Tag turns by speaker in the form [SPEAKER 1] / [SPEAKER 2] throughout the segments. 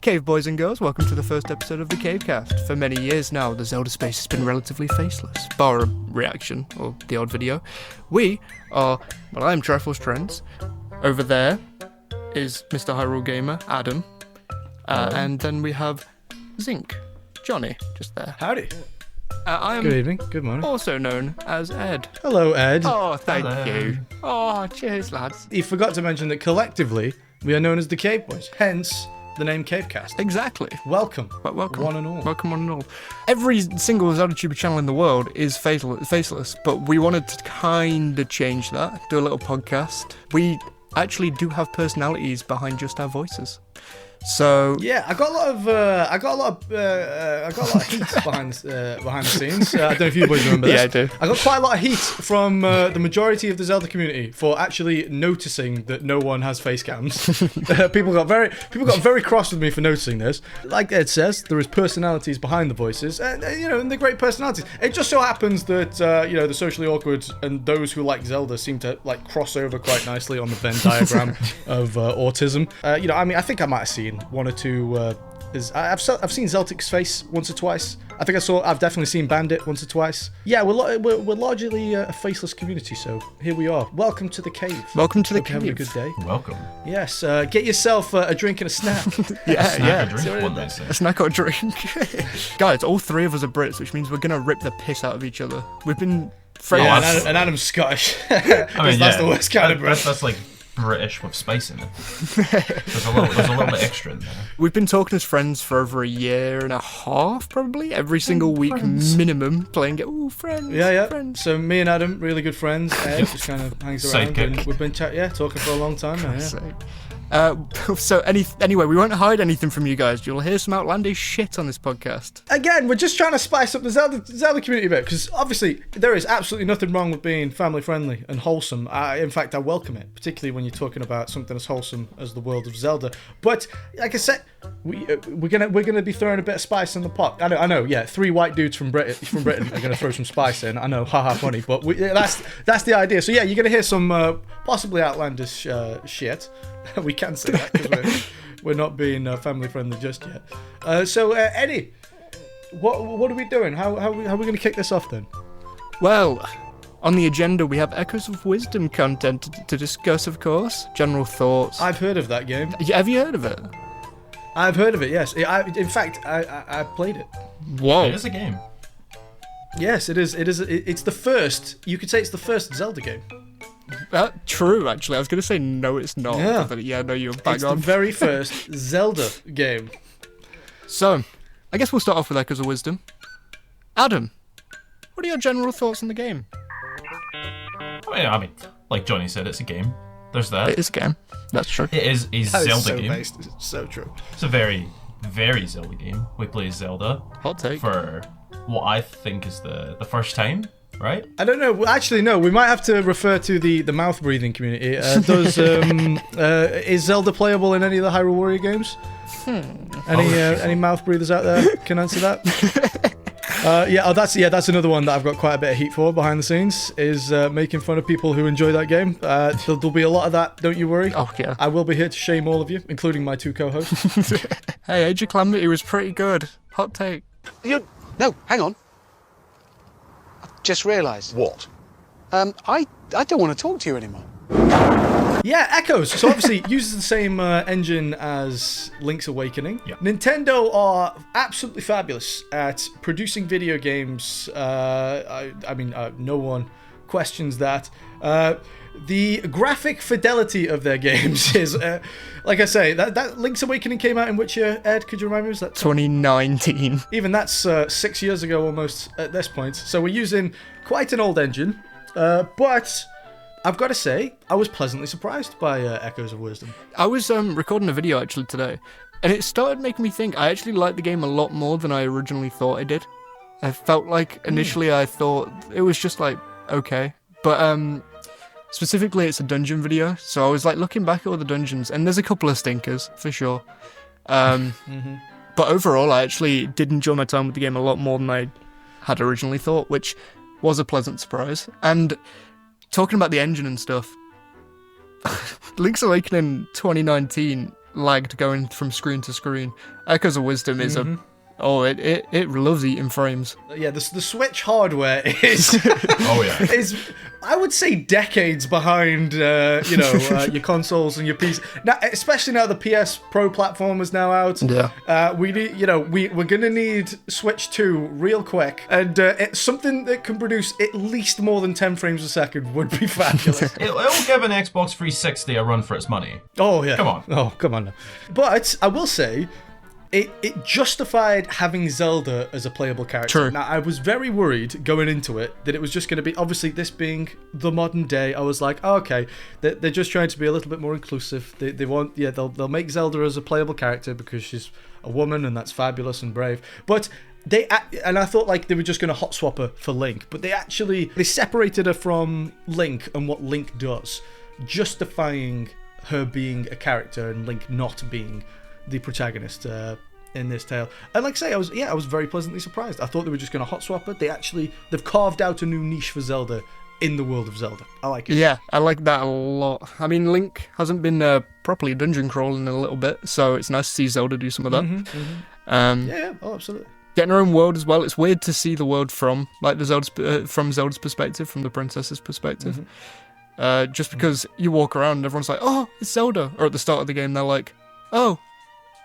[SPEAKER 1] Cave boys and girls, welcome to the first episode of the Cavecast. For many years now, the Zelda space has been relatively faceless, bar a reaction or the odd video. I'm Triforce Trends. Over there is Mr. Hyrule Gamer, Adam. And then we have ZINK, Johnny, just there.
[SPEAKER 2] Howdy.
[SPEAKER 1] I'm
[SPEAKER 2] Good evening, good morning.
[SPEAKER 1] also known as Ed.
[SPEAKER 2] Hello, Ed.
[SPEAKER 1] Oh, thank you. Oh, cheers, lads.
[SPEAKER 2] You forgot to mention that collectively, we are known as the Cave Boys, hence the name Cavecast.
[SPEAKER 1] Exactly.
[SPEAKER 2] Welcome.
[SPEAKER 1] Welcome.
[SPEAKER 2] One and all.
[SPEAKER 1] Welcome one and all. Every single Zelda Tuber channel in the world is faceless, but we wanted to kind of change that, do a little podcast. We actually do have personalities behind just our voices. So
[SPEAKER 2] yeah, I got a lot of heat behind the scenes. I don't know if you boys remember this.
[SPEAKER 1] Yeah, I do.
[SPEAKER 2] I got quite a lot of heat from the majority of the Zelda community for actually noticing that no one has face cams. People got very cross with me for noticing this. Like Ed says, there is personalities behind the voices, and and they're great personalities. It just so happens that the socially awkward and those who like Zelda seem to like cross over quite nicely on the Venn diagram of autism. I think I might have seen one or two. I've seen Zeltic's face once or twice. I've definitely seen Bandit once or twice. Yeah, we're largely a faceless community, so here we are. Welcome to the cave.
[SPEAKER 1] Welcome to the
[SPEAKER 2] Hope you're
[SPEAKER 1] cave.
[SPEAKER 2] having a good day.
[SPEAKER 3] Welcome.
[SPEAKER 2] Yes, get yourself a drink and a snack.
[SPEAKER 1] Yeah.
[SPEAKER 3] A drink, one they say.
[SPEAKER 1] A snack or a drink. Guys, all three of us are Brits, which means we're going to rip the piss out of each other. We've been friends.
[SPEAKER 2] Yeah, and Adam's Scottish. That's the worst kind of Brit.
[SPEAKER 3] That's like British with spice in it. There's a little bit extra in there.
[SPEAKER 1] We've been talking as friends for over a year and a half, probably. Every single week,
[SPEAKER 3] friends.
[SPEAKER 1] minimum, playing it. Ooh, friends.
[SPEAKER 2] Yeah.
[SPEAKER 1] Friends.
[SPEAKER 2] So me and Adam, really good friends. Ed just kind of hangs around,
[SPEAKER 3] Sidekick.
[SPEAKER 2] and we've been talking for a long time now.
[SPEAKER 1] So anyway, we won't hide anything from you guys. You'll hear some outlandish shit on this podcast.
[SPEAKER 2] Again, we're just trying to spice up the Zelda community a bit, because obviously there is absolutely nothing wrong with being family friendly and wholesome. In fact, I welcome it, particularly when you're talking about something as wholesome as the world of Zelda. But like I said, we're gonna be throwing a bit of spice in the pot. I know. Yeah, three white dudes from Britain are gonna throw some spice in. I know, haha, funny, but that's the idea. So yeah, you're gonna hear some possibly outlandish shit. We can say that because we're not being family friendly just yet. So Eddie, what are we doing? How are we going to kick this off then?
[SPEAKER 1] Well, on the agenda we have Echoes of Wisdom content to discuss, of course. General thoughts.
[SPEAKER 2] I've heard of that game.
[SPEAKER 1] Have you heard of it?
[SPEAKER 2] I've heard of it. Yes. In fact, I played it.
[SPEAKER 1] Whoa.
[SPEAKER 3] It is a game.
[SPEAKER 2] Yes, it is. It's the first. You could say it's the first Zelda game.
[SPEAKER 1] True, actually. I was going to say no, it's not.
[SPEAKER 2] Yeah.
[SPEAKER 1] But yeah, no, you're bang
[SPEAKER 2] It's
[SPEAKER 1] on.
[SPEAKER 2] the very first Zelda game.
[SPEAKER 1] So, I guess we'll start off with Echoes of Wisdom. Adam, what are your general thoughts on the game?
[SPEAKER 3] I mean, like Johnny said, it's a game. There's that.
[SPEAKER 1] It is a game. That's true.
[SPEAKER 3] It is a
[SPEAKER 2] That
[SPEAKER 3] Zelda
[SPEAKER 2] is so
[SPEAKER 3] game.
[SPEAKER 2] based. It's so true.
[SPEAKER 3] It's a very, very Zelda game. We play Zelda
[SPEAKER 1] Hot take.
[SPEAKER 3] for what I think is the first time, right?
[SPEAKER 2] I don't know. Actually, no. We might have to refer to the mouth breathing community. Is Zelda playable in any of the Hyrule Warrior games? Any mouth breathers out there can answer that? That's another one that I've got quite a bit of heat for behind the scenes. Is making fun of people who enjoy that game. There'll be a lot of that. Don't you worry.
[SPEAKER 1] Oh, yeah.
[SPEAKER 2] I will be here to shame all of you, including my two co-hosts.
[SPEAKER 1] Hey, Age of Calamity was pretty good. Hot take.
[SPEAKER 4] No, hang on. I've just realised.
[SPEAKER 5] What?
[SPEAKER 4] I don't want to talk to you anymore.
[SPEAKER 2] Yeah, Echoes. So obviously uses the same engine as Link's Awakening.
[SPEAKER 3] Yeah.
[SPEAKER 2] Nintendo are absolutely fabulous at producing video games. No one questions that. The graphic fidelity of their games is, like I say, that Link's Awakening came out in which year, Ed? Could you remind me? Was that
[SPEAKER 1] 2019.
[SPEAKER 2] Even that's 6 years ago almost at this point. So we're using quite an old engine. But I've got to say, I was pleasantly surprised by Echoes of Wisdom.
[SPEAKER 1] I was recording a video actually today, and it started making me think I actually liked the game a lot more than I originally thought I did. I felt like initially I thought it was just like, okay. But specifically it's a dungeon video, so I was like looking back at all the dungeons, and there's a couple of stinkers, for sure. But overall I actually did enjoy my time with the game a lot more than I had originally thought, which was a pleasant surprise. And talking about the engine and stuff, Link's Awakening 2019 lagged going from screen to screen. Echoes of Wisdom is it loves eating frames.
[SPEAKER 2] Yeah, the Switch hardware is
[SPEAKER 3] Oh yeah.
[SPEAKER 2] is, I would say, decades behind your consoles and your PC. Now, especially now the PS Pro platform is now out.
[SPEAKER 1] Yeah.
[SPEAKER 2] We need, we're gonna need Switch 2 real quick, and it's something that can produce at least more than 10 frames a second would be fabulous.
[SPEAKER 3] It'll give an Xbox 360 a run for its money.
[SPEAKER 2] Oh yeah.
[SPEAKER 3] Come on.
[SPEAKER 2] Oh, come on now. But I will say, it justified having Zelda as a playable character.
[SPEAKER 1] True.
[SPEAKER 2] Now, I was very worried going into it that it was just going to be, obviously this being the modern day, I was like, oh, okay, they're just trying to be a little bit more inclusive. They want, they'll make Zelda as a playable character because she's a woman and that's fabulous and brave. But and I thought like they were just going to hot swap her for Link, but they separated her from Link and what Link does, justifying her being a character and Link not being the protagonist in this tale. And like I say, I was very pleasantly surprised. I thought they were just going to hot swap it. They've carved out a new niche for Zelda in the world of Zelda. I like it.
[SPEAKER 1] Yeah, I like that a lot. I mean, Link hasn't been properly dungeon crawling in a little bit, so it's nice to see Zelda do some of that.
[SPEAKER 2] Yeah, oh, absolutely.
[SPEAKER 1] Getting her own world as well. It's weird to see the world from Zelda's perspective, from the princess's perspective. Just because you walk around and everyone's like, oh, it's Zelda. Or at the start of the game, they're like, oh,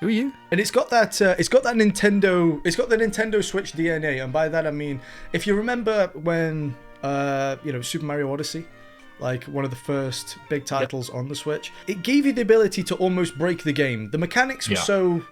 [SPEAKER 1] who are you?
[SPEAKER 2] And it's got that Nintendo Switch DNA, and by that I mean, if you remember when Super Mario Odyssey, like one of the first big titles on the Switch, it gave you the ability to almost break the game. The mechanics were so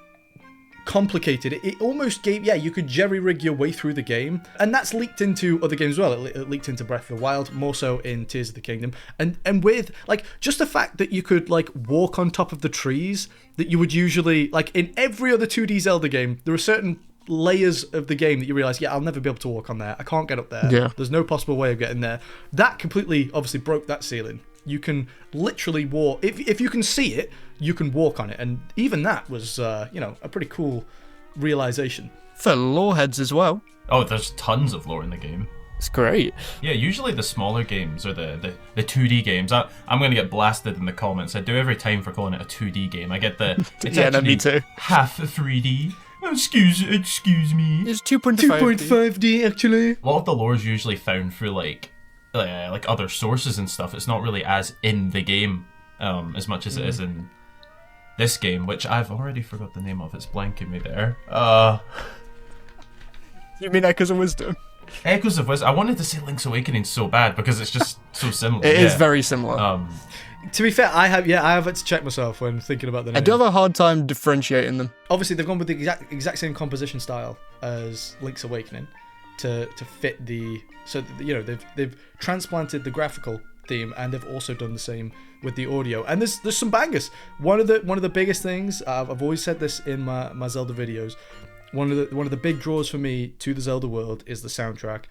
[SPEAKER 2] complicated. It almost gave, you could jerry-rig your way through the game, and that's leaked into other games as well. It leaked into Breath of the Wild, more so in Tears of the Kingdom, and with like just the fact that you could like walk on top of the trees that you would usually, like in every other 2D Zelda game, there are certain layers of the game that you realize, I'll never be able to walk on there. I can't get up there. Yeah. There's no possible way of getting there. That completely, obviously, broke that ceiling. You can literally walk. If you can see it, you can walk on it. And even that was, a pretty cool realization.
[SPEAKER 1] For lore heads as well.
[SPEAKER 3] Oh, there's tons of lore in the game.
[SPEAKER 1] It's great.
[SPEAKER 3] Yeah, usually the smaller games or the 2D games. I'm going to get blasted in the comments. I do every time for calling it a 2D game. I get the it's
[SPEAKER 1] yeah, me too.
[SPEAKER 3] Half 3D. Excuse me.
[SPEAKER 1] It's 2.5D.
[SPEAKER 2] 2.5D actually.
[SPEAKER 3] A lot of the lore is usually found through like other sources and stuff. It's not really as in the game as much as it is in this game, which I've already forgot the name of. It's blanking me there.
[SPEAKER 1] You mean Echoes of Wisdom?
[SPEAKER 3] Echoes of Wisdom. I wanted to say Link's Awakening so bad because it's just so similar.
[SPEAKER 1] It is very similar.
[SPEAKER 2] To be fair, I have had to check myself when thinking about the name.
[SPEAKER 1] I do have a hard time differentiating them.
[SPEAKER 2] Obviously, they've gone with the exact same composition style as Link's Awakening to fit the. So they've transplanted the graphical theme, and they've also done the same with the audio. And there's some bangers. One of the biggest things, I've always said this in my Zelda videos. One of the big draws for me to the Zelda world is the soundtrack.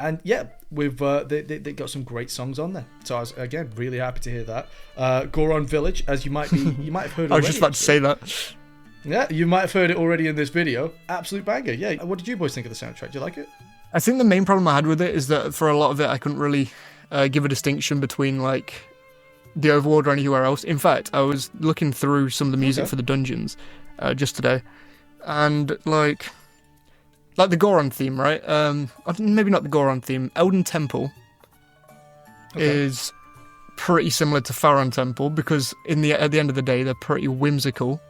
[SPEAKER 2] And yeah, they got some great songs on there. So I was again really happy to hear that. Goron Village, as you might have heard.
[SPEAKER 1] I was just about to say that.
[SPEAKER 2] Yeah, you might have heard it already in this video. Absolute banger. Yeah. What did you boys think of the soundtrack? Do you like it?
[SPEAKER 1] I think the main problem I had with it is that for a lot of it, I couldn't really give a distinction between like the overworld or anywhere else. In fact, I was looking through some of the music for the dungeons just today, and like the Goron theme, right? Maybe not the Goron theme. Elden Temple is pretty similar to Faron Temple because at the end of the day, they're pretty whimsical.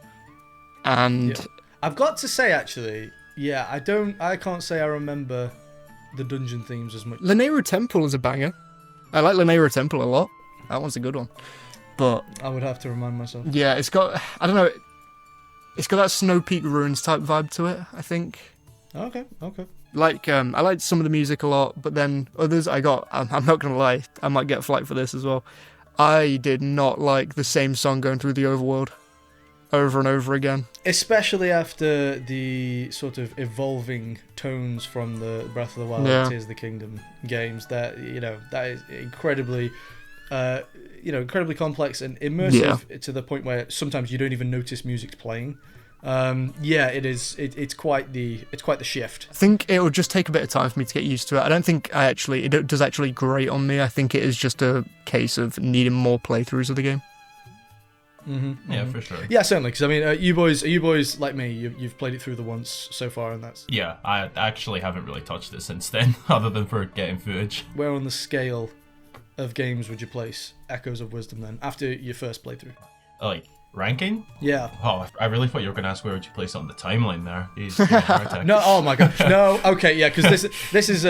[SPEAKER 1] And
[SPEAKER 2] I've got to say, actually, I can't say I remember the dungeon themes as much.
[SPEAKER 1] Lanayru Temple is a banger. I like Lanayru Temple a lot. That one's a good one. But
[SPEAKER 2] I would have to remind myself.
[SPEAKER 1] Yeah, it's got, I don't know, it's got that Snow Peak Ruins type vibe to it, I think.
[SPEAKER 2] Okay.
[SPEAKER 1] Like, I liked some of the music a lot, but then others I'm not going to lie, I might get flack for this as well. I did not like the same song going through the overworld over and over again. Especially
[SPEAKER 2] after the sort of evolving tones from the Breath of the Wild and Tears of the Kingdom games, that is incredibly complex and immersive to the point where sometimes you don't even notice music's playing. It is. It's quite the shift.
[SPEAKER 1] I think it will just take a bit of time for me to get used to it. I don't think it does actually grate on me. I think it is just a case of needing more playthroughs of the game.
[SPEAKER 3] Yeah, for sure.
[SPEAKER 2] Yeah, certainly. Because I mean, you boys like me, you've played it through the once so far, and that's
[SPEAKER 3] Yeah, I actually haven't really touched it since then, other than for getting footage.
[SPEAKER 2] where on the scale of games would you place Echoes of Wisdom then after your first playthrough?
[SPEAKER 3] Like, ranking?
[SPEAKER 2] Yeah.
[SPEAKER 3] Oh, I really thought you were going to ask where would you place it on the timeline there. He's giving me a heart attack.
[SPEAKER 2] No, oh my god, no. Okay, yeah, because this is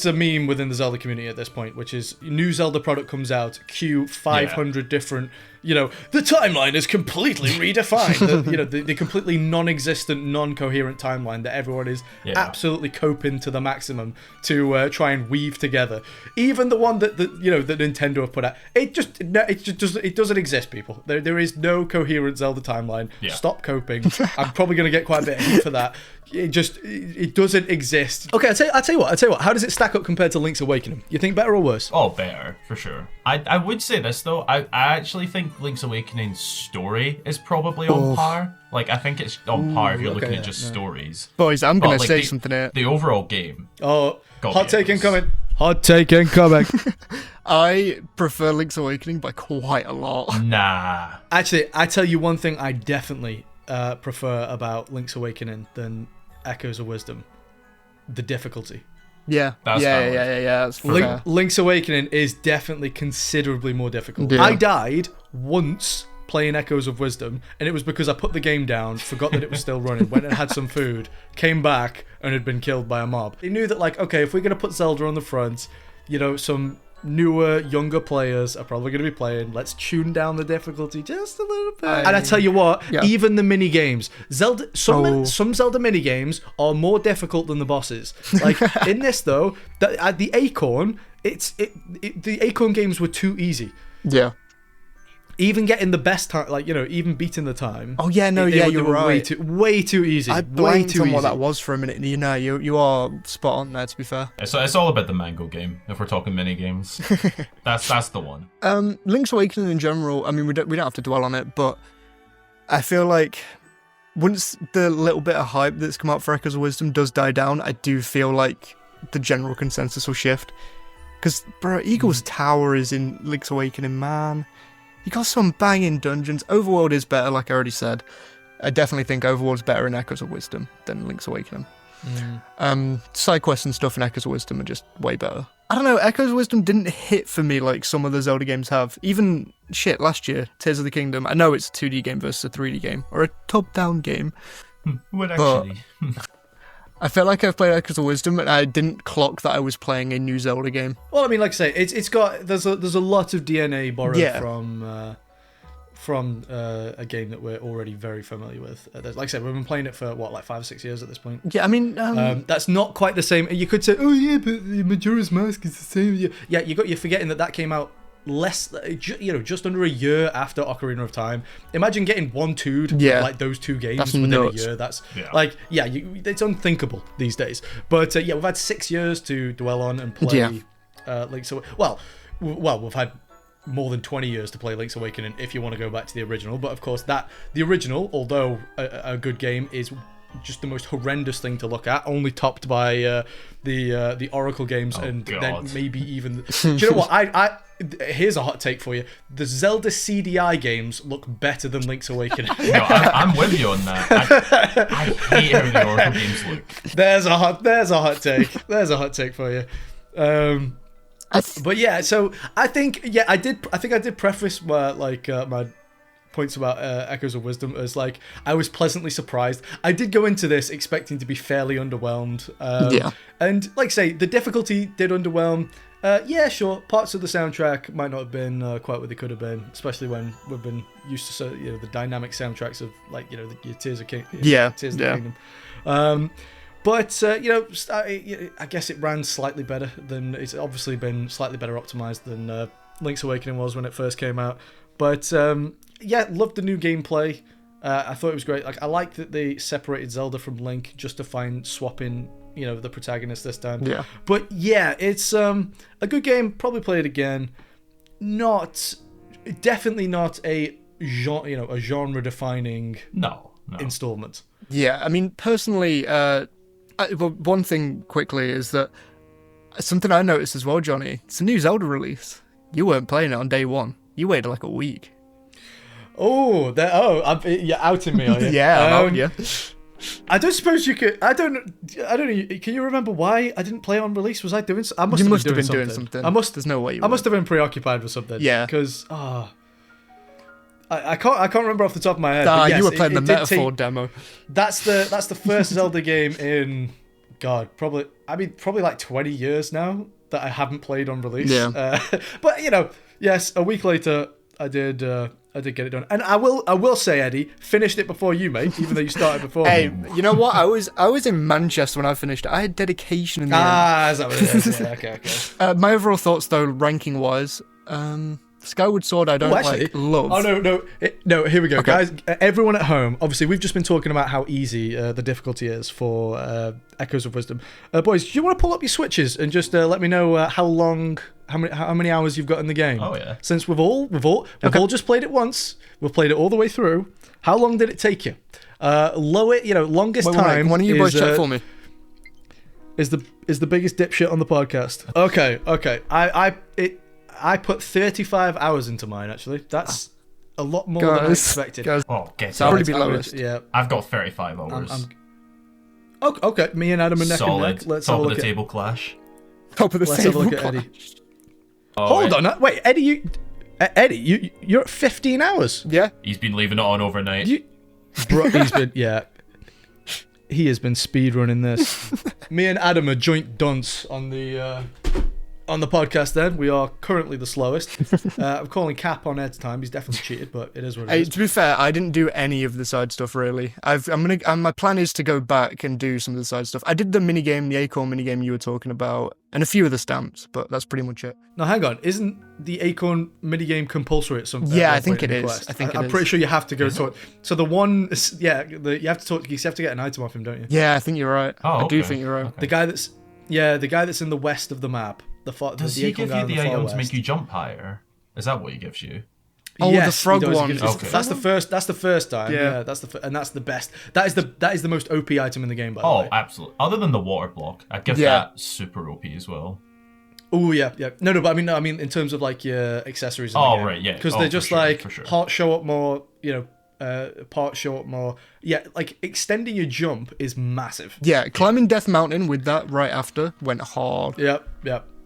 [SPEAKER 2] a meme within the Zelda community at this point, which is new Zelda product comes out, queue 500 different. The timeline is completely redefined. The completely non-existent, non-coherent timeline that everyone is absolutely coping to the maximum to try and weave together. Even the one that that Nintendo have put out, it doesn't exist, people. There is no coherent Zelda timeline.
[SPEAKER 3] Yeah.
[SPEAKER 2] Stop coping. I'm probably going to get quite a bit of heat for that. It doesn't exist. Okay, I tell you what. How does it stack up compared to Link's Awakening? You think better or worse?
[SPEAKER 3] Oh, better, for sure. I would say this, though. I actually think Link's Awakening's story is probably on par. Like, I think it's on par if you're looking at just stories.
[SPEAKER 1] Boys, I'm going to
[SPEAKER 3] But, like,
[SPEAKER 1] say something here.
[SPEAKER 3] The overall game.
[SPEAKER 2] Oh,
[SPEAKER 3] Got
[SPEAKER 2] hot
[SPEAKER 3] me,
[SPEAKER 2] take
[SPEAKER 3] Echoes.
[SPEAKER 2] incoming. Hot take incoming.
[SPEAKER 1] I prefer Link's Awakening by quite a lot.
[SPEAKER 3] Nah.
[SPEAKER 2] Actually, I tell you one thing I definitely prefer about Link's Awakening than Echoes of Wisdom. The difficulty.
[SPEAKER 1] Yeah.
[SPEAKER 3] That's
[SPEAKER 1] yeah.
[SPEAKER 3] valid.
[SPEAKER 1] That's fair.
[SPEAKER 2] Link's Awakening is definitely considerably more difficult.
[SPEAKER 1] Yeah.
[SPEAKER 2] I died once playing Echoes of Wisdom, and it was because I put the game down, forgot that it was still running, went and had some food, came back, and had been killed by a mob. They knew that, like, okay, if we're going to put Zelda on the front, some newer, younger players are probably going to be playing. Let's tune down the difficulty just a little bit. And I tell you what, even the mini games, some Zelda mini games are more difficult than the bosses. Like in this though, the Acorn, the Acorn games were too easy.
[SPEAKER 1] Yeah.
[SPEAKER 2] Even getting the best time, even beating the time.
[SPEAKER 1] Oh yeah, no,
[SPEAKER 2] they
[SPEAKER 1] you're
[SPEAKER 2] were
[SPEAKER 1] right.
[SPEAKER 2] Way too easy.
[SPEAKER 1] I
[SPEAKER 2] way
[SPEAKER 1] blanked
[SPEAKER 2] too
[SPEAKER 1] on
[SPEAKER 2] easy.
[SPEAKER 1] what that was for a minute. You are spot on there, to be fair.
[SPEAKER 3] It's all about the mango game, if we're talking mini games. That's the one.
[SPEAKER 1] Link's Awakening in general, I mean, we don't have to dwell on it, but I feel like once the little bit of hype that's come out for Echoes of Wisdom does die down, I do feel like the general consensus will shift. Because, bro, Eagle's Tower is in Link's Awakening, man. You got some banging dungeons. Overworld is better, like I already said. I definitely think Overworld's better in Echoes of Wisdom than Link's Awakening. Side quests and stuff in Echoes of Wisdom are just way better. I don't know, Echoes of Wisdom didn't hit for me like some of the Zelda games have. Even, last year, Tears of the Kingdom. I know it's a 2D game versus a 3D game, or a top-down game.
[SPEAKER 3] What actually?
[SPEAKER 1] I felt like I've played Echoes of Wisdom, and I didn't clock that I was playing a new Zelda game.
[SPEAKER 2] Well, I mean, like I say, there's a lot of DNA borrowed from a game that we're already very familiar with. Like I said, we've been playing it for 5 or 6 years at this point.
[SPEAKER 1] Yeah, I mean,
[SPEAKER 2] that's not quite the same. You could say, oh yeah, but the Majora's Mask is the same. Yeah, you're forgetting that came out just under a year after Ocarina of Time. Imagine getting 1-2'd with, like those two games
[SPEAKER 1] that's
[SPEAKER 2] within
[SPEAKER 1] nuts.
[SPEAKER 2] a year. That's it's unthinkable these days. But we've had 6 years to dwell on and play Link's Awakening. Well, we've had more than 20 years to play Link's Awakening if you want to go back to the original. But of course, the original, although a good game, is just the most horrendous thing to look at, only topped by the Oracle games, then maybe even. Do you know what? Here's a hot take for you: the Zelda CDI games look better than Link's Awakening.
[SPEAKER 3] No, I'm with you on that. I hate how the Oracle games look.
[SPEAKER 2] There's a hot take. There's a hot take for you. But yeah, so I think I did preface my points about Echoes of Wisdom as like I was pleasantly surprised. I did go into this expecting to be fairly underwhelmed. And like I say, the difficulty did underwhelm. Sure, parts of the soundtrack might not have been quite what they could have been, especially when we've been used to the dynamic soundtracks of your Tears of the Kingdom. But I guess it ran slightly better than it's obviously been slightly better optimized than Link's Awakening was when it first came out. But loved the new gameplay. I thought it was great. Like I liked that they separated Zelda from Link just to find swapping, the protagonist this time. Yeah. But yeah, it's a good game. Probably play it again. Definitely not a genre defining installment.
[SPEAKER 1] Yeah, I mean personally, one thing quickly is that something I noticed as well, Johnny. It's a new Zelda release. You weren't playing it on day one. You waited like a week.
[SPEAKER 2] You're outing me, are you?
[SPEAKER 1] Yeah, yeah.
[SPEAKER 2] I don't suppose you could. I don't know. Can you remember why I didn't play on release? Was I doing? I
[SPEAKER 1] You must have been doing something. There's no way you.
[SPEAKER 2] I must have been preoccupied with something.
[SPEAKER 1] Yeah.
[SPEAKER 2] Because I can't remember off the top of my head. But yes,
[SPEAKER 1] you were playing the
[SPEAKER 2] did
[SPEAKER 1] Metaphor demo.
[SPEAKER 2] That's the first Zelda game in probably like 20 years now that I haven't played on release.
[SPEAKER 1] Yeah.
[SPEAKER 2] But yes, a week later I did get it done, and I will say, Eddie, finished it before you, mate. Even though you started before
[SPEAKER 1] Hey,
[SPEAKER 2] me.
[SPEAKER 1] you know what? I was in Manchester when I finished it. I had dedication in the end.
[SPEAKER 2] Is that what it is? Yeah, okay.
[SPEAKER 1] My overall thoughts, though, ranking wise, Skyward Sword I don't love.
[SPEAKER 2] Oh no! Here we go,
[SPEAKER 1] Okay.
[SPEAKER 2] guys. Everyone at home. Obviously, we've just been talking about how easy the difficulty is for Echoes of Wisdom. Boys, do you want to pull up your switches and just let me know how many hours you've got in the game?
[SPEAKER 3] Oh yeah.
[SPEAKER 2] Since we've all just played it once. We've played it all the way through. How long did it take you? Longest time.
[SPEAKER 1] Why don't you boys check for me?
[SPEAKER 2] Is the biggest dipshit on the podcast. Okay. I put 35 hours into mine, actually. That's a lot more than I expected.
[SPEAKER 3] Oh, get
[SPEAKER 1] So I'll
[SPEAKER 3] it.
[SPEAKER 1] probably be lowest.
[SPEAKER 2] Yeah.
[SPEAKER 3] I've got 35 hours.
[SPEAKER 2] Okay, me and Adam are neck and
[SPEAKER 3] Solid.
[SPEAKER 2] neck. Let's have
[SPEAKER 3] Top
[SPEAKER 2] a
[SPEAKER 3] of
[SPEAKER 2] look
[SPEAKER 3] the
[SPEAKER 2] at
[SPEAKER 3] table clash.
[SPEAKER 1] Top of the
[SPEAKER 2] Let's have a
[SPEAKER 1] table
[SPEAKER 2] look at Eddie.
[SPEAKER 1] clash.
[SPEAKER 3] Oh,
[SPEAKER 2] Hold on. Wait, Eddie, you're at 15 hours.
[SPEAKER 1] Yeah.
[SPEAKER 3] He's been leaving it on overnight.
[SPEAKER 2] Bro, he has been speedrunning this. Me and Adam are joint dunce on the podcast. Then we are currently the slowest. I'm calling cap on Ed's time. He's definitely cheated, but it is what it
[SPEAKER 1] Hey,
[SPEAKER 2] is.
[SPEAKER 1] to be fair, I didn't do any of the side stuff really. My plan is to go back and do some of the side stuff. I did the Acorn minigame you were talking about, and a few of the stamps, but that's pretty much it.
[SPEAKER 2] Now, hang on. Isn't the Acorn minigame compulsory at some point?
[SPEAKER 1] Yeah, I think it is.
[SPEAKER 2] I'm pretty sure you have to go talk. So the one, you have to talk. You have to get an item off him, don't you?
[SPEAKER 1] Yeah, I think you're right.
[SPEAKER 3] Oh,
[SPEAKER 1] I do
[SPEAKER 3] okay.
[SPEAKER 1] think you're right.
[SPEAKER 3] Okay.
[SPEAKER 2] The guy that's in the west of the map.
[SPEAKER 3] Does he give you the item to make you jump higher? Is that what he gives you?
[SPEAKER 1] Oh,
[SPEAKER 2] yes,
[SPEAKER 1] the frog
[SPEAKER 2] he does.
[SPEAKER 1] one.
[SPEAKER 3] Okay.
[SPEAKER 2] That's the first time.
[SPEAKER 1] Yeah.
[SPEAKER 2] And that's the best. That is the most OP item in the game, by the way.
[SPEAKER 3] Oh, absolutely. Other than the water block, I'd give that super OP as well.
[SPEAKER 2] Oh yeah. No, but I mean in terms of like your accessories.
[SPEAKER 3] Right, yeah.
[SPEAKER 2] Because
[SPEAKER 3] Oh,
[SPEAKER 2] they're
[SPEAKER 3] for
[SPEAKER 2] just
[SPEAKER 3] sure,
[SPEAKER 2] like
[SPEAKER 3] for sure.
[SPEAKER 2] parts show up more. Parts show up more. Yeah, like extending your jump is massive.
[SPEAKER 1] Yeah, climbing Death Mountain with that right after went hard.
[SPEAKER 2] Yep.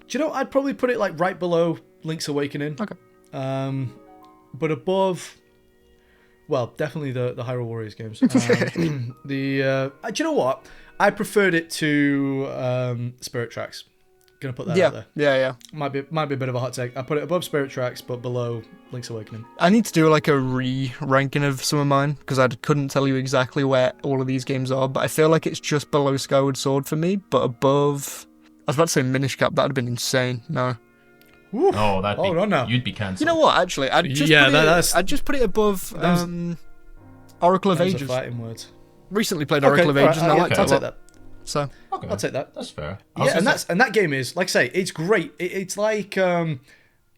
[SPEAKER 2] Do you know? I'd probably put it like right below Link's Awakening.
[SPEAKER 1] Okay.
[SPEAKER 2] But above. Well, definitely the Hyrule Warriors games. Do you know what? I preferred it to Spirit Tracks. Gonna put that out there.
[SPEAKER 1] Yeah.
[SPEAKER 2] Might be a bit of a hot take. I put it above Spirit Tracks, but below Link's Awakening.
[SPEAKER 1] I need to do like a re-ranking of some of mine because I couldn't tell you exactly where all of these games are, but I feel like it's just below Skyward Sword for me, but above. I was about to say Minish Cap. That'd have been insane. No.
[SPEAKER 2] Oof.
[SPEAKER 3] Oh,
[SPEAKER 2] Hold on now.
[SPEAKER 3] You'd be cancelled.
[SPEAKER 1] You know what? Actually, I'd just put it above Oracle of
[SPEAKER 2] Those are
[SPEAKER 1] Ages.
[SPEAKER 2] fighting words.
[SPEAKER 1] Recently played Oracle of Ages, and I liked it a
[SPEAKER 2] I'll take
[SPEAKER 1] lot.
[SPEAKER 2] that.
[SPEAKER 1] So
[SPEAKER 3] Okay.
[SPEAKER 2] I'll take that.
[SPEAKER 3] That's fair.
[SPEAKER 2] Yeah, and that game is, like I say, it's great. It's like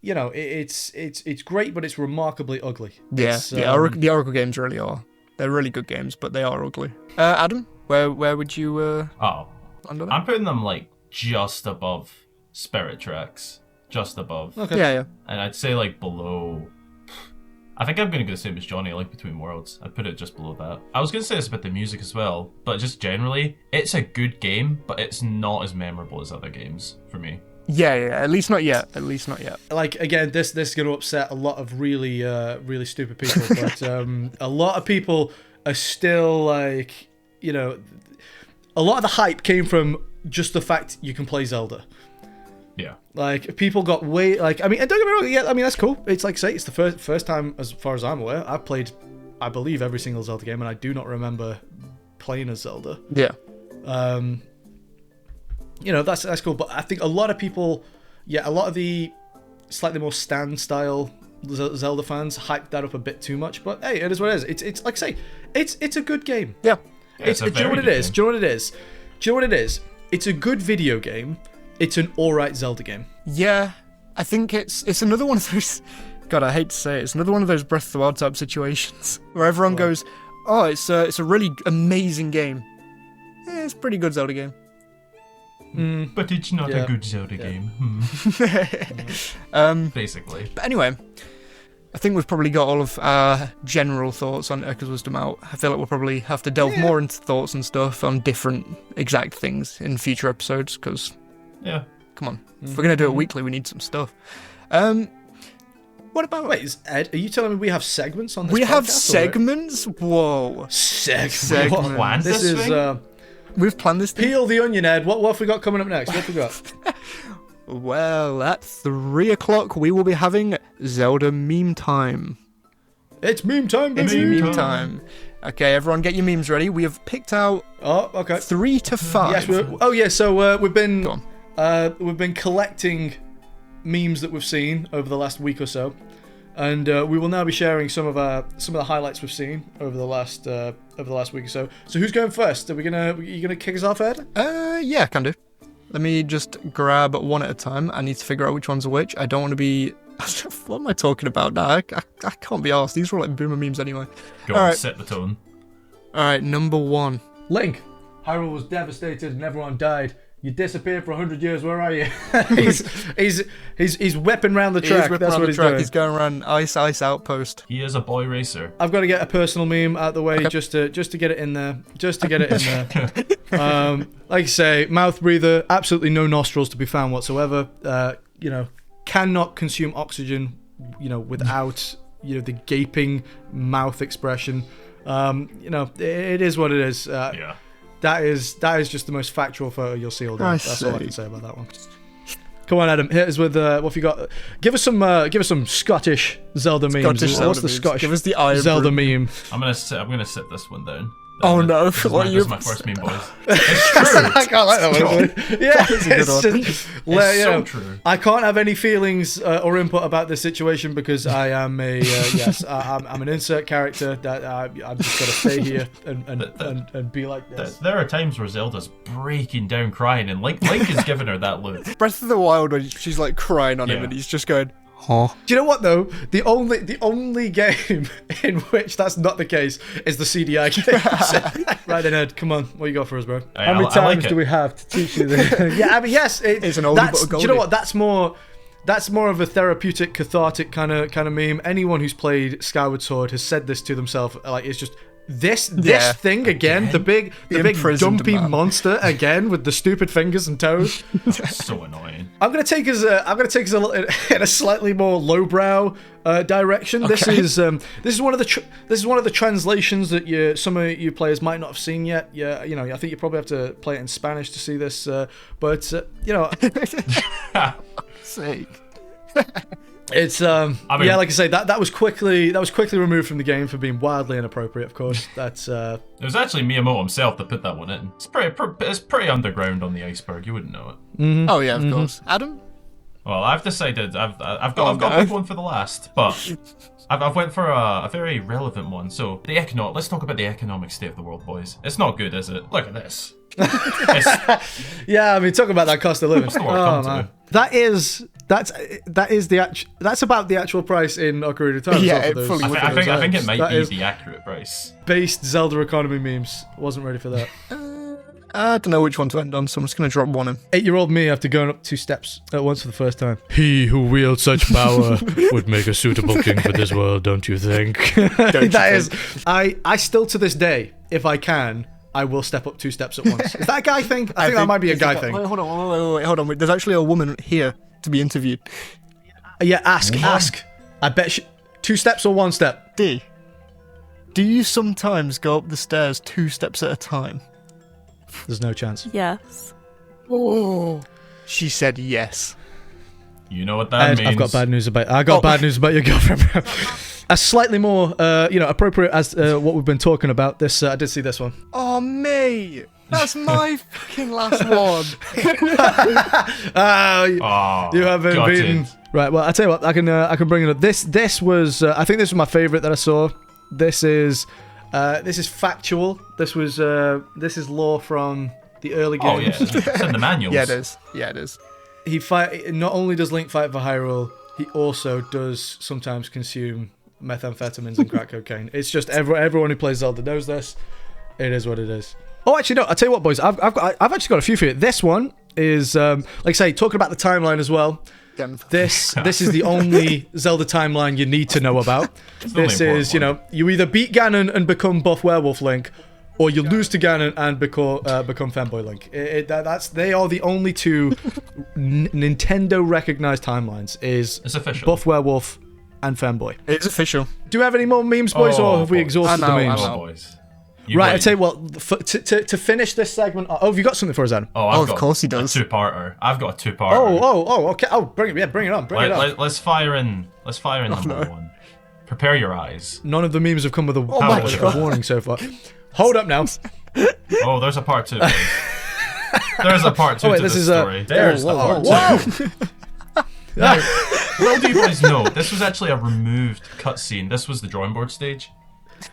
[SPEAKER 2] it's great, but it's remarkably ugly.
[SPEAKER 1] yeah,
[SPEAKER 2] It's,
[SPEAKER 1] the Oracle games really are. They're really good games, but they are ugly. Adam, where would you under that?
[SPEAKER 3] I'm putting them like just above Spirit Tracks. Just above.
[SPEAKER 2] Okay.
[SPEAKER 1] Yeah.
[SPEAKER 3] And I'd say like below. I think I'm going to go the same as Johnny, like Between Worlds. I'd put it just below that. I was going to say this about the music as well, but just generally, it's a good game, but it's not as memorable as other games for me.
[SPEAKER 1] Yeah. At least not yet.
[SPEAKER 2] Like again, this is going to upset a lot of really stupid people, but a lot of people are still like, a lot of the hype came from just the fact you can play Zelda.
[SPEAKER 3] Yeah.
[SPEAKER 2] Like people got way and don't get me wrong. Yeah, I mean that's cool. It's like say it's the first time, as far as I'm aware, I've played, I believe, every single Zelda game, and I do not remember playing as Zelda.
[SPEAKER 1] Yeah.
[SPEAKER 2] That's cool. But I think a lot of people, a lot of the slightly more Stan style Zelda fans hyped that up a bit too much. But hey, it is what it is. It's like I say, it's a good game.
[SPEAKER 1] Yeah.
[SPEAKER 3] Yeah, it's a
[SPEAKER 2] do you know
[SPEAKER 3] very
[SPEAKER 2] what it
[SPEAKER 3] good
[SPEAKER 2] is?
[SPEAKER 3] game.
[SPEAKER 2] Do you know what it is? It's a good video game. It's an alright Zelda game.
[SPEAKER 1] Yeah, I think it's another one of those. God, I hate to say it. It's another one of those Breath of the Wild type situations where everyone goes, "Oh, it's a really amazing game." It's a pretty good Zelda game.
[SPEAKER 3] But it's not a good Zelda game.
[SPEAKER 1] Um,
[SPEAKER 3] Basically.
[SPEAKER 1] But anyway, I think we've probably got all of our general thoughts on Urka's Wisdom out. I feel like we'll probably have to delve more into thoughts and stuff on different exact things in future episodes, because, come on, if we're going to do it weekly, we need some stuff. What about...
[SPEAKER 2] Wait, Ed, are you telling me we have segments on this
[SPEAKER 1] We
[SPEAKER 2] podcast?
[SPEAKER 1] have segments? Whoa.
[SPEAKER 2] Segments.
[SPEAKER 3] Planned
[SPEAKER 2] This
[SPEAKER 3] this
[SPEAKER 2] is...
[SPEAKER 3] thing?
[SPEAKER 1] We've planned this thing.
[SPEAKER 2] Peel the onion, Ed. What have we got coming up next? What have we got?
[SPEAKER 1] Well, at 3 o'clock, we will be having Zelda meme time.
[SPEAKER 2] It's meme time, baby.
[SPEAKER 1] It's meme time. Okay, everyone get your memes ready. We have picked out
[SPEAKER 2] Oh, okay.
[SPEAKER 1] 3 to 5.
[SPEAKER 2] Yes, so we've been
[SPEAKER 1] Go on.
[SPEAKER 2] we've been collecting memes that we've seen over the last week or so, and we will now be sharing some of the highlights we've seen over the last week or so. So who's going first? Are you gonna kick us off, Ed?
[SPEAKER 1] Yeah, can do. Let me just grab one at a time. I need to figure out which ones are which. I don't want to be... What am I talking about now? I can't be arsed. These are all like boomer memes anyway.
[SPEAKER 3] Go
[SPEAKER 1] All
[SPEAKER 3] on,
[SPEAKER 1] right.
[SPEAKER 3] set the tone.
[SPEAKER 1] Alright, number 1.
[SPEAKER 2] Link. Hyrule was devastated and everyone died. You disappeared for 100 years. Where are you? he's whipping around the track. That's what he's doing.
[SPEAKER 1] He's going around Ice Outpost.
[SPEAKER 3] He is a boy racer.
[SPEAKER 2] I've got to get a personal meme out of the way just to get it in there. Like I say, mouth breather, absolutely no nostrils to be found whatsoever. Cannot consume oxygen, without the gaping mouth expression. It is what it is. That is just the most factual photo you'll see all day. That's all I can say about that one. Come on, Adam. Hit us with what have you got? Give us some Scottish Zelda memes. What's the Scottish?
[SPEAKER 1] Give us the Iron
[SPEAKER 2] Zelda meme.
[SPEAKER 3] I'm gonna sit this one down.
[SPEAKER 1] Oh no!
[SPEAKER 3] This is my first meme, boys.
[SPEAKER 2] It's true. I can't like that one. Yeah,
[SPEAKER 1] That's a good one.
[SPEAKER 3] It's so true.
[SPEAKER 2] I can't have any feelings or input about this situation because I am I'm an insert character that I'm just gonna stay here and be like this.
[SPEAKER 3] There are times where Zelda's breaking down crying, and Link is giving her that look.
[SPEAKER 1] Breath of the Wild, when she's like crying on him, and he's just going, "Huh."
[SPEAKER 2] Do you know what though? The only game in which that's not the case is the CDI game. Right then, Ed, come on, what you got for us, bro?
[SPEAKER 3] How many times do we
[SPEAKER 2] have to teach you this? Yeah, I mean, yes,
[SPEAKER 1] it's an oldie but a goldie.
[SPEAKER 2] Do you know what? That's more of a therapeutic, cathartic kind of meme. Anyone who's played Skyward Sword has said this to themselves. Like, it's just this thing again, the big dumpy monster again with the stupid fingers and toes.
[SPEAKER 3] So annoying.
[SPEAKER 2] I'm gonna take us a little in a slightly more lowbrow direction.
[SPEAKER 1] Okay.
[SPEAKER 2] This is one of the translations that some of you players might not have seen yet. Yeah, I think you probably have to play it in Spanish to see this. But
[SPEAKER 1] Sake.
[SPEAKER 2] it's like I say, that was quickly removed from the game for being wildly inappropriate. Of course, that's
[SPEAKER 3] It was actually Miyamoto himself that put that one in. It's pretty underground on the iceberg. You wouldn't know it.
[SPEAKER 2] Mm-hmm.
[SPEAKER 1] Oh yeah, of course. Adam.
[SPEAKER 3] Well, I've decided I've got a big one for the last, but I've went for a very relevant one. So let's talk about the economic state of the world, boys. It's not good, is it? Look at this.
[SPEAKER 2] Yeah, I mean, talk about that cost of living.
[SPEAKER 3] What's the world come to?
[SPEAKER 2] That's about the actual price in Ocarina of Time.
[SPEAKER 1] Yeah,
[SPEAKER 2] as well
[SPEAKER 1] it
[SPEAKER 2] for
[SPEAKER 1] fully
[SPEAKER 2] those-
[SPEAKER 3] I think it might
[SPEAKER 2] That
[SPEAKER 3] be
[SPEAKER 2] is
[SPEAKER 3] the accurate price.
[SPEAKER 2] based Zelda economy memes. Wasn't ready for that.
[SPEAKER 1] I don't know which one to end on, so I'm just gonna drop one in.
[SPEAKER 2] 8-year-old me after going up 2 steps at once for the first time. He who wields such power would make a suitable king for this world, don't you think? I still to this day, if I can, I will step up 2 steps at once. Is that a guy thing? I think that might be a guy thing.
[SPEAKER 1] Wait, hold on. Wait, there's actually a woman here to be interviewed.
[SPEAKER 2] Yeah, ask. I bet 2 steps or 1 step?
[SPEAKER 1] D. Do you sometimes go up the stairs 2 steps at a time?
[SPEAKER 2] There's no chance.
[SPEAKER 5] Yes.
[SPEAKER 1] Oh. She said yes.
[SPEAKER 3] You know what that means.
[SPEAKER 2] I've got bad news about. Bad news about your girlfriend. As slightly more, appropriate as what we've been talking about. This I did see this one.
[SPEAKER 1] Oh, mate. That's my fucking last one.
[SPEAKER 2] You haven't
[SPEAKER 3] gutted.
[SPEAKER 2] beaten. Right. Well, I tell you what. I can bring it up. This was. I think this was my favorite that I saw. This is factual. This is lore from the early
[SPEAKER 3] Oh yeah,
[SPEAKER 2] games.
[SPEAKER 3] it's in the manuals.
[SPEAKER 1] Yeah, it is.
[SPEAKER 2] Not only does Link fight for Hyrule, he also does sometimes consume methamphetamines and crack cocaine. It's just everyone who plays Zelda knows this. It is what it is. Oh, actually, no. I'll tell you what, boys. I've actually got a few for you. This one is, like I say, talking about the timeline as well. This is the only Zelda timeline you need to know about. This is, you know, you either beat Ganon and become buff werewolf Link, or you lose to Ganon and become fanboy Link. They are the only two Nintendo recognized timelines. It's
[SPEAKER 3] official.
[SPEAKER 2] Buff werewolf and fanboy.
[SPEAKER 1] It's official.
[SPEAKER 2] Do we have any more memes, boys, or have we exhausted the memes?
[SPEAKER 3] Boys.
[SPEAKER 2] Right, I tell you what. To finish this segment. Oh, have you got something for us, Adam?
[SPEAKER 1] Of course he does.
[SPEAKER 3] A two-parter. I've got a two-parter.
[SPEAKER 2] Okay. Oh, bring it on.
[SPEAKER 3] Let's fire in number one. Prepare your eyes.
[SPEAKER 2] None of the memes have come with a warning so far. Hold up now.
[SPEAKER 3] Oh, there's a part two. There's a part two to this story. There's the part two. Now, little do you guys know, this was actually a removed cutscene. This was the drawing board stage.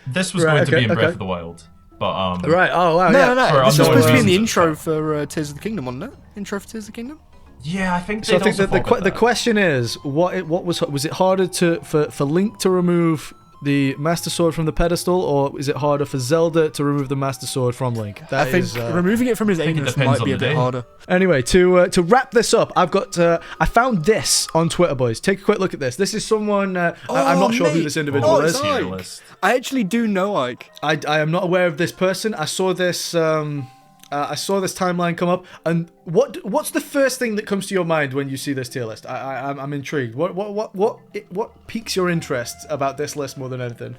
[SPEAKER 3] This was going to be in Breath of the Wild, but
[SPEAKER 2] right. Oh wow.
[SPEAKER 1] No. This was supposed to be in the
[SPEAKER 3] reasons.
[SPEAKER 1] intro for Tears of the Kingdom, wasn't it? Intro for Tears of the Kingdom.
[SPEAKER 3] Yeah, I think.
[SPEAKER 2] So I think that the question is, what was it harder for Link to remove the Master Sword from the pedestal, or is it harder for Zelda to remove the Master Sword from Link?
[SPEAKER 1] I think removing it from his anus might be a bit harder.
[SPEAKER 2] Anyway, to wrap this up, I've got I found this on Twitter, boys. Take a quick look at this. This is someone I'm not sure who this individual is.
[SPEAKER 1] I actually do know Ike.
[SPEAKER 2] I am not aware of this person. I saw this timeline come up, and what's the first thing that comes to your mind when you see this tier list? I'm intrigued. What piques your interest about this list more than anything?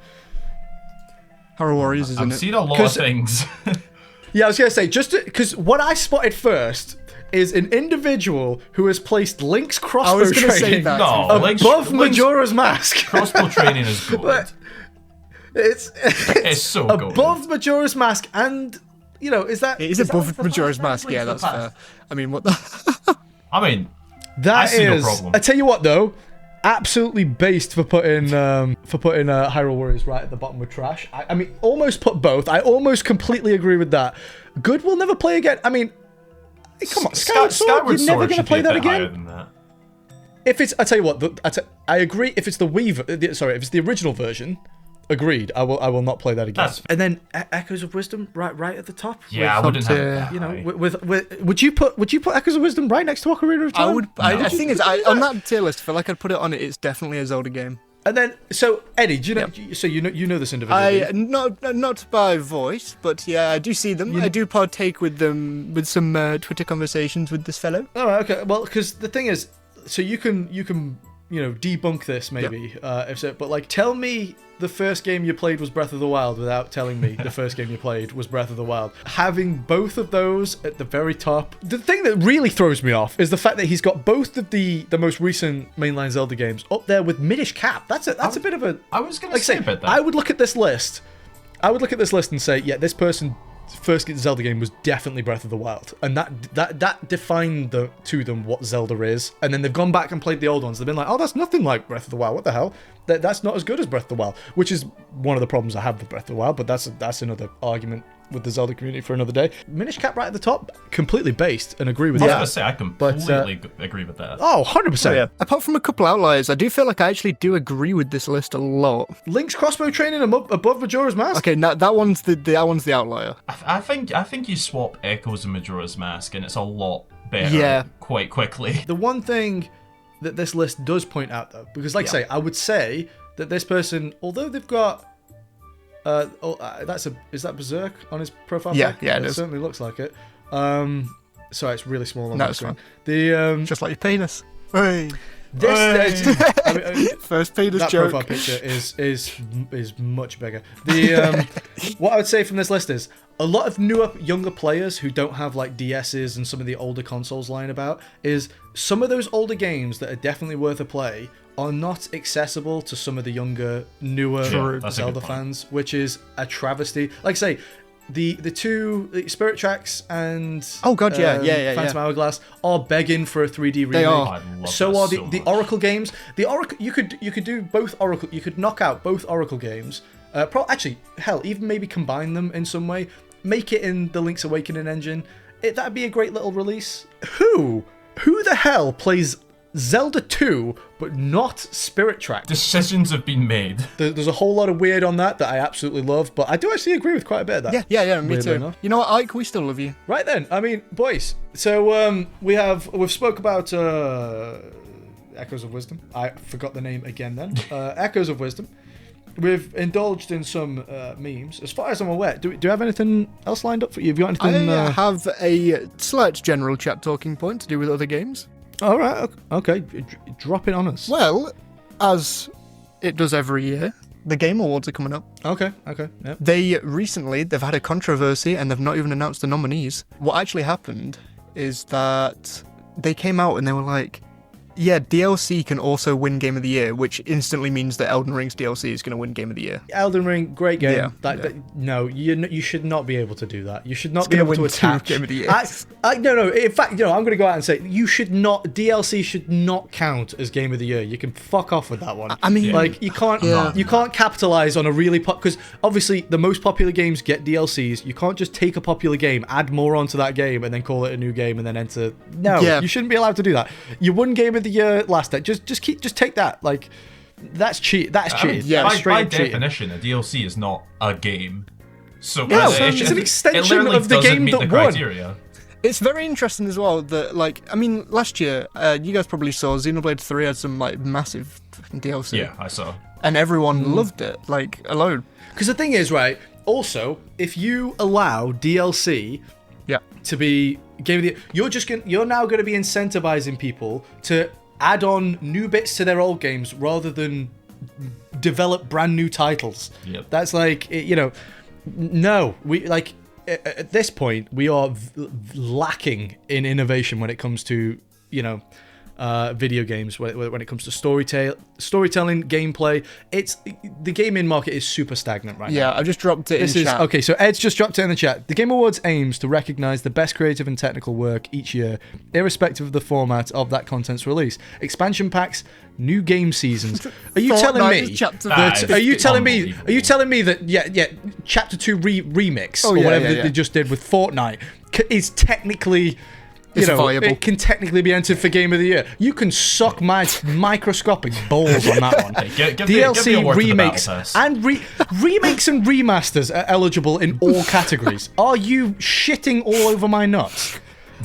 [SPEAKER 1] Hyrule Warriors is in it.
[SPEAKER 3] I've seen a lot of things.
[SPEAKER 2] Yeah, I was gonna say just because what I spotted first is an individual who has placed Link's crossbow training above Majora's Mask.
[SPEAKER 3] Crossbow training is good.
[SPEAKER 2] It's
[SPEAKER 3] so good.
[SPEAKER 2] Above Majora's Mask, and you know, is that?
[SPEAKER 1] It is above Majora's Mask. Yeah, that's fair. I mean, what the?
[SPEAKER 2] That
[SPEAKER 3] see no
[SPEAKER 2] is.
[SPEAKER 3] problem.
[SPEAKER 2] I tell you what, though, absolutely based for putting Hyrule Warriors right at the bottom with trash. I mean, almost put both. I almost completely agree with that. Good will never play again. I mean, come on, Skyward Sword, you're never going to play that again. If it's, I tell you what, I agree. If it's the if it's the original version. Agreed. I will not play that again. And then Echoes of Wisdom right at the top.
[SPEAKER 3] Yeah, I wouldn't have that.
[SPEAKER 2] You know, would you put Echoes of Wisdom right next to Ocarina of Time?
[SPEAKER 1] I would. I think it's on that tier list. I feel like I'd put it on it. It's definitely a Zelda game.
[SPEAKER 2] And then, so Eddie, do you know? Yep. So you know this individual.
[SPEAKER 1] Not by voice, but yeah, I do see them. I do partake with them with some Twitter conversations with this fellow.
[SPEAKER 2] Oh, okay. Well, because the thing is, so you can debunk this maybe if so, but like tell me the first game you played was Breath of the Wild without telling me the first game you played was Breath of the Wild. Having both of those at the very top. The thing that really throws me off is the fact that he's got both of the most recent mainline Zelda games up there with Minish Cap. That's a bit of a.
[SPEAKER 3] I was gonna say about that.
[SPEAKER 2] I would look at this list and say, yeah, this person. First Zelda game was definitely Breath of the Wild, and that defined to them what Zelda is. And then they've gone back and played the old ones. They've been like, oh, that's nothing like Breath of the Wild. What the hell? That's not as good as Breath of the Wild, which is one of the problems I have with Breath of the Wild. But that's another argument with the Zelda community for another day. Minish Cap right at the top, completely based, and agree with that.
[SPEAKER 3] I was gonna say I completely agree with that.
[SPEAKER 2] Oh, 100%.
[SPEAKER 1] Yeah. Apart from a couple outliers, I do feel like I actually do agree with this list a lot.
[SPEAKER 2] Link's crossbow training above Majora's Mask.
[SPEAKER 1] Okay, now that one's the outlier.
[SPEAKER 3] I think you swap Echoes and Majora's Mask, and it's a lot better. Quite quickly. The
[SPEAKER 2] one thing that this list does point out, though, because I say, I would say that this person, although they've got. Is that Berserk on his profile?
[SPEAKER 1] Yeah,
[SPEAKER 2] pic?
[SPEAKER 1] yeah, it
[SPEAKER 2] It
[SPEAKER 1] is.
[SPEAKER 2] certainly looks like it. Sorry, it's really small on the screen.
[SPEAKER 1] Just like your penis. Hey.
[SPEAKER 2] First
[SPEAKER 1] penis
[SPEAKER 2] that
[SPEAKER 1] joke.
[SPEAKER 2] Profile picture is much bigger. What I would say from this list is a lot of younger players who don't have like DSs and some of the older consoles lying about is some of those older games that are definitely worth a play are not accessible to some of the newer Zelda fans, which is a travesty. Like I say, the two Spirit Tracks and Phantom Hourglass are begging for a 3D remake.
[SPEAKER 1] They are.
[SPEAKER 2] So are the Oracle games. The Oracle you could do both Oracle. You could knock out both Oracle games. Actually, hell, even maybe combine them in some way. Make it in the Link's Awakening engine. That'd be a great little release. Who the hell plays Zelda 2, but not Spirit Tracks?
[SPEAKER 3] Decisions have been made.
[SPEAKER 2] There's a whole lot of weird on that I absolutely love, but I do actually agree with quite a bit of that.
[SPEAKER 1] Yeah, me too. Enough. You know what, Ike? We still love you.
[SPEAKER 2] Right then, I mean, boys. So we've spoke about Echoes of Wisdom. I forgot the name again then. Echoes of Wisdom. We've indulged in some memes. As far as I'm aware, do you have anything else lined up for you? Have you got anything?
[SPEAKER 1] I have a slight general chat talking point to do with other games.
[SPEAKER 2] All right. Okay. Drop it on us.
[SPEAKER 1] Well, as it does every year, the Game Awards are coming up.
[SPEAKER 2] Okay. Yep.
[SPEAKER 1] They've had a controversy and they've not even announced the nominees. What actually happened is that they came out and they were like, yeah, DLC can also win Game of the Year, which instantly means that Elden Ring's DLC is going to win Game of the Year.
[SPEAKER 2] Elden Ring, great game.
[SPEAKER 1] Yeah,
[SPEAKER 2] No, you should not be able to do that. You should not
[SPEAKER 1] It's
[SPEAKER 2] be
[SPEAKER 1] gonna
[SPEAKER 2] able to
[SPEAKER 1] win two
[SPEAKER 2] attach.
[SPEAKER 1] Game of the Year.
[SPEAKER 2] No. In fact, I'm going to go out and say you should not. DLC should not count as Game of the Year. You can fuck off with that one.
[SPEAKER 1] I mean,
[SPEAKER 2] like you can't.
[SPEAKER 1] Yeah.
[SPEAKER 2] You can't capitalize on a really because obviously the most popular games get DLCs. You can't just take a popular game, add more onto that game, and then call it a new game and then enter. No, you shouldn't be allowed to do that. You won Game of the Year last day. Just take that. Like that's cheat. That's cheating.
[SPEAKER 1] Yeah,
[SPEAKER 3] by definition, a DLC is not a game. So
[SPEAKER 2] Yeah, it's an extension of the game that won.
[SPEAKER 3] Criteria.
[SPEAKER 1] It's very interesting as well that, like, I mean, last year, you guys probably saw Xenoblade 3 had some, like, massive fucking DLC.
[SPEAKER 3] Yeah, I saw.
[SPEAKER 1] And everyone loved it, like, alone.
[SPEAKER 2] Because the thing is, right, also, if you allow DLC to be Game of the Year, you're now going to be incentivizing people to add on new bits to their old games rather than develop brand new titles.
[SPEAKER 3] Yep.
[SPEAKER 2] That's like, no, we like at this point we are lacking in innovation when it comes to video games, when it comes to storytelling, gameplay. It's the gaming market is super stagnant right now.
[SPEAKER 1] Yeah, I've just dropped it in chat.
[SPEAKER 2] Okay, so Ed's just dropped it in the chat. The Game Awards aims to recognise the best creative and technical work each year, irrespective of the format of that content's release. Expansion packs, new game seasons. Are you telling me that? Are you telling me that? Chapter 2 remix or whatever they just did with Fortnite is technically.
[SPEAKER 1] Viable.
[SPEAKER 2] It can technically be entered for Game of the Year. You can suck my microscopic balls on that one. DLC remakes and remakes and remasters are eligible in all categories. Are you shitting all over my nuts?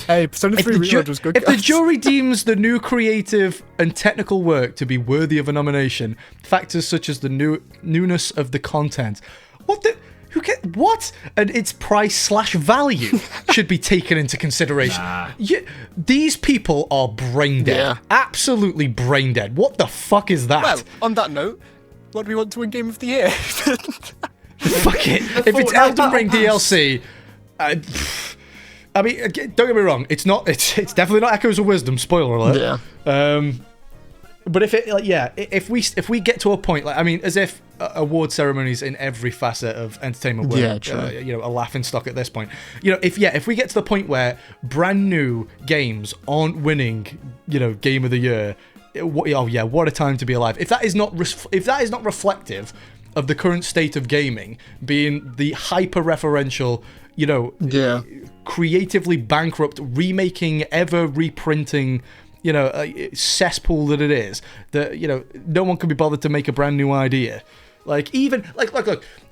[SPEAKER 1] Hey, Persona 3 Reload was good.
[SPEAKER 2] If the jury deems the new creative and technical work to be worthy of a nomination, factors such as the newness of the content, what? And its price/value should be taken into consideration. These people are brain dead.
[SPEAKER 1] Yeah.
[SPEAKER 2] Absolutely brain dead. What the fuck is that?
[SPEAKER 1] Well, on that note, what do we want to win Game of the Year?
[SPEAKER 2] Fuck it. If it's Elden Ring DLC, I mean, don't get me wrong. It's not. It's definitely not Echoes of Wisdom. Spoiler alert.
[SPEAKER 1] Yeah.
[SPEAKER 2] But if we get to a point as if award ceremonies in every facet of entertainment were a laughing stock at this point. If we get to the point where brand new games aren't winning, Game of the Year, what a time to be alive. If that is not reflective of the current state of gaming, being the hyper referential, creatively bankrupt, remaking, ever reprinting, cesspool that it is, that no one can be bothered to make a brand new idea. Look,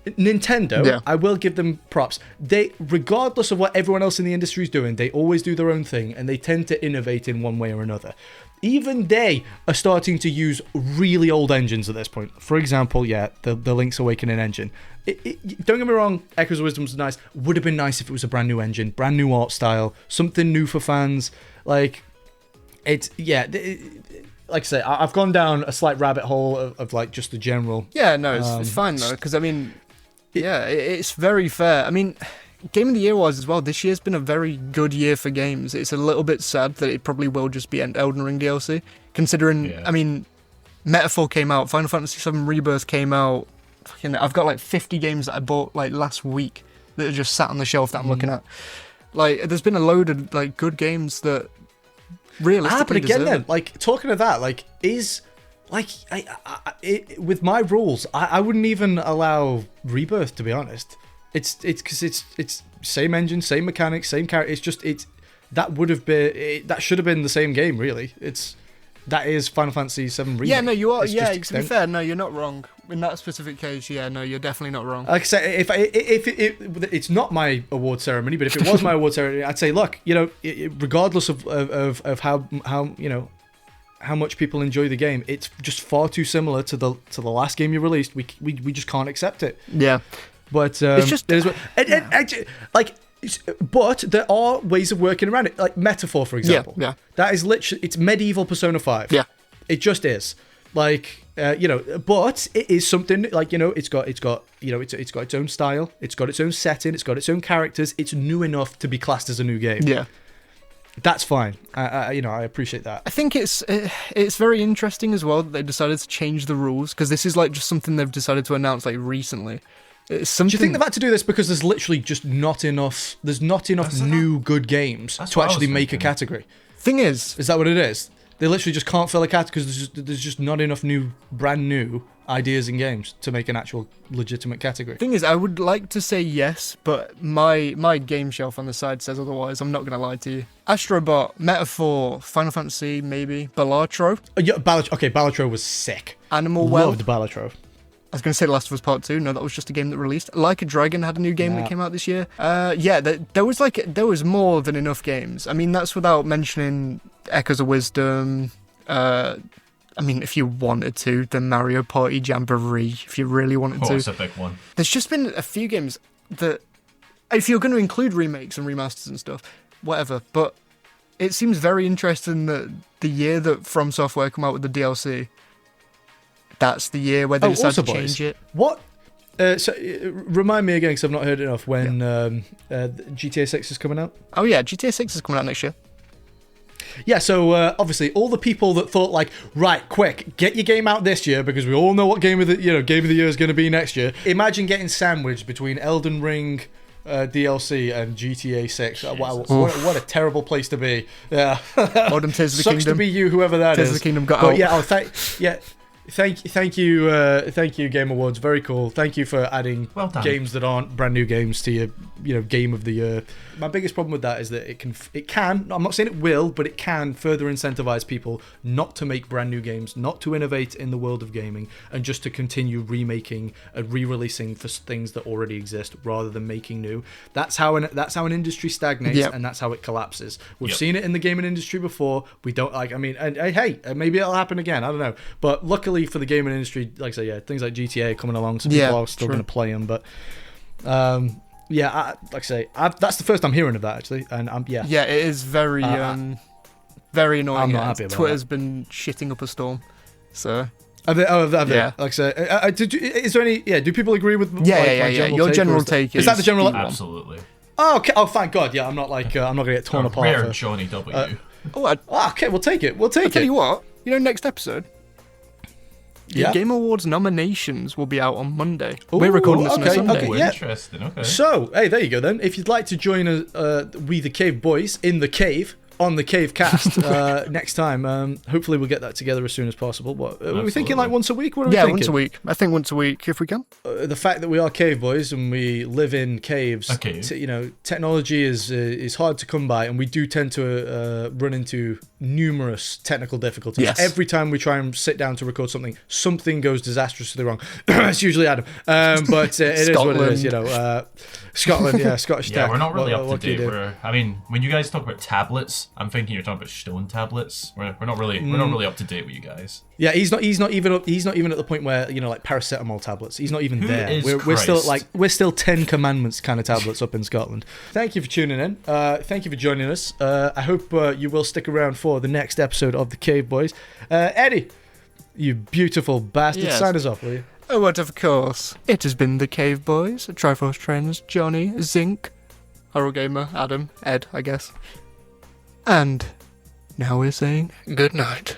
[SPEAKER 2] Nintendo, I will give them props. They, regardless of what everyone else in the industry is doing, they always do their own thing, and they tend to innovate in one way or another. Even they are starting to use really old engines at this point. For example, the Link's Awakening engine. Don't get me wrong, Echoes of Wisdom was nice. Would have been nice if it was a brand new engine, brand new art style, something new for fans. Like I say, I've gone down a slight rabbit hole of like just the general.
[SPEAKER 1] Yeah, no, it's fine though, because I mean, it's very fair. I mean, Game of the Year wise as well, this year's been a very good year for games. It's a little bit sad that it probably will just be Elden Ring DLC, considering, I mean, Metaphor came out, Final Fantasy VII Rebirth came out. I've got like 50 games that I bought like last week that are just sat on the shelf that I'm looking at. Like, there's been a load of like good games that realistically
[SPEAKER 2] but again,
[SPEAKER 1] deserve it.
[SPEAKER 2] like talking of that, like with my rules, I wouldn't even allow Rebirth, to be honest. It's because it's same engine, same mechanics, same character. That should have been the same game, really. That is Final Fantasy VII Remake.
[SPEAKER 1] Yeah, no, you are. To be fair, no, you're not wrong. In that specific case, no, you're definitely not wrong.
[SPEAKER 2] Like I say, if it's not my award ceremony, but if it was my award ceremony, I'd say, look, regardless of how how much people enjoy the game. It's just far too similar to the last game you released. We just can't accept it.
[SPEAKER 1] Yeah.
[SPEAKER 2] But
[SPEAKER 1] It's just-
[SPEAKER 2] but there are ways of working around it. Like Metaphor, for example.
[SPEAKER 1] Yeah.
[SPEAKER 2] That is literally, it's medieval Persona 5.
[SPEAKER 1] Yeah.
[SPEAKER 2] It just is. Like, but it is something like, it's got its own style, it's got its own setting, it's got its own characters. It's new enough to be classed as a new game.
[SPEAKER 1] Yeah.
[SPEAKER 2] That's fine. I appreciate that.
[SPEAKER 1] I think it's very interesting as well that they decided to change the rules, because this is like just something they've decided to announce like recently. It's something...
[SPEAKER 2] Do you think they've had to do this because there's literally just not enough? There's not enough new good games to actually make a category.
[SPEAKER 1] Thing is
[SPEAKER 2] that what it is? They literally just can't fill a category because there's just not enough brand new ideas in games to make an actual legitimate category.
[SPEAKER 1] Thing is, I would like to say yes, but my game shelf on the side says otherwise. I'm not going to lie to you. Astrobot, Metaphor, Final Fantasy, maybe, Balatro.
[SPEAKER 2] Yeah, Balatro was sick.
[SPEAKER 1] Animal Well.
[SPEAKER 2] Loved Balatro.
[SPEAKER 1] I was going to say Last of Us Part 2. No, that was just a game that released. Like a Dragon had a new game that came out this year. There was more than enough games. I mean, that's without mentioning Echoes of Wisdom. I mean, if you wanted to, the Mario Party Jamboree, if you really wanted to.
[SPEAKER 3] It's a big one.
[SPEAKER 1] There's just been a few games that, if you're going to include remakes and remasters and stuff, whatever, but it seems very interesting that the year that From Software come out with the DLC, that's the year where they decided to change it.
[SPEAKER 2] What? Remind me again, because I've not heard enough, when GTA 6 is coming out?
[SPEAKER 1] Oh yeah, GTA 6 is coming out next year.
[SPEAKER 2] Yeah, so obviously all the people that thought like, right, quick, get your game out this year because we all know what game of the year is going to be next year. Imagine getting sandwiched between Elden Ring DLC and GTA 6. Wow, what a terrible place to be. Yeah.
[SPEAKER 1] Tears of the
[SPEAKER 2] Sucks
[SPEAKER 1] Kingdom.
[SPEAKER 2] to be you, whoever that
[SPEAKER 1] Tears
[SPEAKER 2] is.
[SPEAKER 1] of the Kingdom got out.
[SPEAKER 2] Thank you, Game Awards. Very cool. Thank you for adding games that aren't brand new games to your, game of the year. My biggest problem with that is that it can. I'm not saying it will, but it can further incentivize people not to make brand new games, not to innovate in the world of gaming, and just to continue remaking and re-releasing for things that already exist rather than making new. That's how an industry stagnates, and that's how it collapses. We've seen it in the gaming industry before. We don't like. I mean, and hey, maybe it'll happen again. I don't know. But luckily for the gaming industry, like I say, things like GTA coming along, so people are still going to play them. But that's the first I'm hearing of that actually, and
[SPEAKER 1] Yeah, it is very very annoying.
[SPEAKER 2] I'm not happy about
[SPEAKER 1] Twitter's been shitting up a storm. So
[SPEAKER 2] have they?
[SPEAKER 1] Yeah.
[SPEAKER 2] Like I say, is there any? Yeah, do people agree with?
[SPEAKER 1] Yeah. Your general take
[SPEAKER 2] is that the general?
[SPEAKER 3] Absolutely.
[SPEAKER 2] Oh, okay. Oh, thank God. Yeah, I'm not like I'm not gonna get torn apart.
[SPEAKER 3] Rare Johnny W.
[SPEAKER 2] Okay, we'll take it.
[SPEAKER 1] I'll tell you what. Next episode. The Game Awards nominations will be out on Monday. We're recording this on a Sunday.
[SPEAKER 2] Okay, yeah.
[SPEAKER 3] Interesting, okay.
[SPEAKER 2] So, hey, there you go then. If you'd like to join we the Cave Boys in the cave on the Cave Cast next time, hopefully we'll get that together as soon as possible. What are we thinking, like once a week? What are we thinking?
[SPEAKER 1] Once a week. I think once a week if we can.
[SPEAKER 2] The fact that we are cave boys and we live in caves, technology is hard to come by, and we do tend to run into numerous technical difficulties.
[SPEAKER 1] Yes.
[SPEAKER 2] Every time we try and sit down to record something goes disastrously wrong. It's usually Adam, but it is what it is. Scotland, Scottish tech.
[SPEAKER 3] Yeah, we're not really up to date. I mean, when you guys talk about tablets, I'm thinking you're talking about stone tablets. We're not really up to date with you guys.
[SPEAKER 2] Yeah, he's not even at the point where like paracetamol tablets. He's not even there. We're still 10 Commandments kind of tablets up in Scotland. Thank you for tuning in. Thank you for joining us. I hope you will stick around for the next episode of the Cave Boys. Eddie, you beautiful bastard, sign us off, will you?
[SPEAKER 1] Oh, what of course. It has been the Cave Boys, Triforce Trends, Johnny, Zink, Hyrule Gamer, Adam, Ed, I guess. And now we're saying good night.